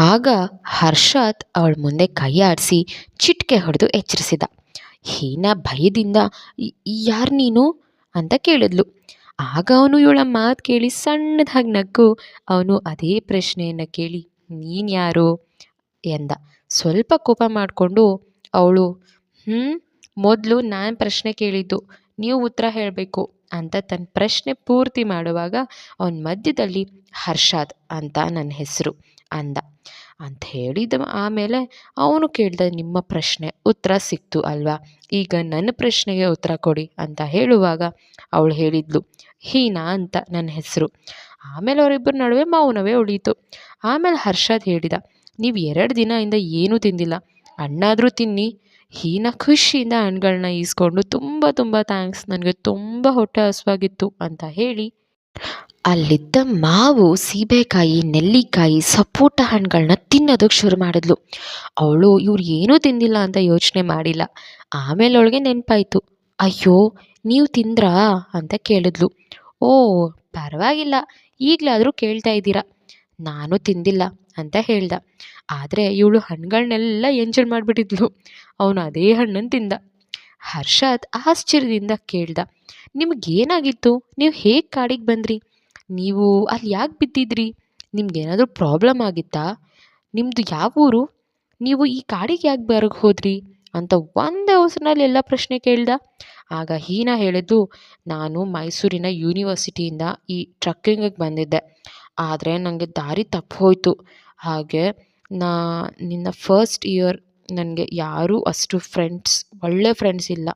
ಆಗ ಹರ್ಷಾತ್ ಅವಳ ಮುಂದೆ ಕೈ ಆಡಿಸಿ ಚಿಟಿಕೆ ಹೊಡೆದು ಎಚ್ಚರಿಸಿದ. ಹೀನಾ ಭಯದಿಂದ ಯಾರು ನೀನು ಅಂತ ಕೇಳಿದ್ಲು. ಆಗ ಅವನು ಇವಳ ಮಾತು ಕೇಳಿ ಸಣ್ಣದಾಗಿ ನಕ್ಕು ಅವನು ಅದೇ ಪ್ರಶ್ನೆಯನ್ನು ಕೇಳಿ ನೀನು ಯಾರು ಎಂದ. ಸ್ವಲ್ಪ ಕೋಪ ಮಾಡಿಕೊಂಡು ಅವಳು ಮೊದಲು ನಾನು ಪ್ರಶ್ನೆ ಕೇಳಿದ್ದು, ನೀವು ಉತ್ತರ ಹೇಳಬೇಕು ಅಂತ ತನ್ನ ಪ್ರಶ್ನೆ ಪೂರ್ತಿ ಮಾಡುವಾಗ ಅವನ ಮಧ್ಯದಲ್ಲಿ ಹರ್ಷಾದ್ ಅಂತ ನನ್ನ ಹೆಸರು ಅಂದ. ಅಂತ ಹೇಳಿದ ಆಮೇಲೆ ಅವನು ಕೇಳಿದ, ನಿಮ್ಮ ಪ್ರಶ್ನೆ ಉತ್ತರ ಸಿಕ್ತು ಅಲ್ವಾ, ಈಗ ನನ್ನ ಪ್ರಶ್ನೆಗೆ ಉತ್ತರ ಕೊಡಿ ಅಂತ ಹೇಳುವಾಗ ಅವಳು ಹೇಳಿದ್ಲು, ಹೀನಾ ಅಂತ ನನ್ನ ಹೆಸರು. ಆಮೇಲೆ ಅವರಿಬ್ಬರ ನಡುವೆ ಮೌನವೇ ಉಳೀತು. ಆಮೇಲೆ ಹರ್ಷಾದ್ ಹೇಳಿದ, ನೀವು 2 ದಿನದಿಂದ ಏನೂ ತಿಂದಿಲ್ಲ, ಹಣ್ಣಾದರೂ ತಿನ್ನಿ. ಹೀನಾ ಖುಷಿಯಿಂದ ಹಣ್ಣುಗಳನ್ನ ಈಸ್ಕೊಂಡು ತುಂಬ ತುಂಬ ಥ್ಯಾಂಕ್ಸ್, ನನಗೆ ತುಂಬ ಹೊಟ್ಟೆ ಹಸುವಾಗಿತ್ತು ಅಂತ ಹೇಳಿ ಅಲ್ಲಿದ್ದ ಮಾವು, ಸೀಬೆಕಾಯಿ, ನೆಲ್ಲಿಕಾಯಿ, ಸಪೋಟ ಹಣ್ಣುಗಳನ್ನ ತಿನ್ನೋದಕ್ಕೆ ಶುರು ಮಾಡಿದ್ಲು. ಅವಳು ಇವ್ರು ಏನೂ ತಿಂದಿಲ್ಲ ಅಂತ ಯೋಚನೆ ಮಾಡಿಲ್ಲ. ಆಮೇಲೆ ಅವಳಿಗೆ ನೆನಪಾಯಿತು, ಅಯ್ಯೋ ನೀವು ತಿಂದ್ರಾ ಅಂತ ಕೇಳಿದ್ಲು. ಓ ಪರವಾಗಿಲ್ಲ, ಈಗಲಾದರೂ ಕೇಳ್ತಾ ಇದ್ದೀರಾ, ನಾನು ತಿಂದಿಲ್ಲ ಅಂತ ಹೇಳ್ದ. ಆದರೆ ಇವಳು ಹಣ್ಣುಗಳನ್ನೆಲ್ಲ ಎಂಜಲ್ ಮಾಡಿಬಿಟ್ಟಿದ್ಲು. ಅವನು ಅದೇ ಹಣ್ಣನ್ನು ತಿಂದ. ಹರ್ಷಾದ್ ಆಶ್ಚರ್ಯದಿಂದ ಕೇಳ್ದ, ನಿಮಗೇನಾಗಿತ್ತು, ನೀವು ಹೇಗೆ ಕಾಡಿಗೆ ಬಂದ್ರಿ, ನೀವು ಅಲ್ಲಿ ಯಾಕೆ ಬಿದ್ದಿದ್ರಿ, ನಿಮ್ಗೇನಾದರೂ ಪ್ರಾಬ್ಲಮ್ ಆಗಿತ್ತಾ, ನಿಮ್ಮದು ಯಾವ ಊರು, ನೀವು ಈ ಕಾಡಿಗೆ ಯಾಕೆ ಬರಗೆ ಹೋದ್ರಿ ಅಂತ ಒಂದೇ ಅವಸರನಲ್ಲಿ ಎಲ್ಲ ಪ್ರಶ್ನೆ ಕೇಳ್ದ. ಆಗ ಹೀನಾ ಹೇಳಿದ್ದು, ನಾನು ಮೈಸೂರಿನ ಯೂನಿವರ್ಸಿಟಿಯಿಂದ ಈ ಟ್ರಕ್ಕಿಂಗಿಗೆ ಬಂದಿದ್ದೆ, ಆದರೆ ನನಗೆ ದಾರಿ ತಪ್ಪಿ ಹೋಯಿತು. ಹಾಗೆ ನಿನ್ನ ಫಸ್ಟ್ ಇಯರ್ ನನಗೆ ಯಾರೂ ಅಷ್ಟು ಒಳ್ಳೆ ಫ್ರೆಂಡ್ಸ್ ಇಲ್ಲ.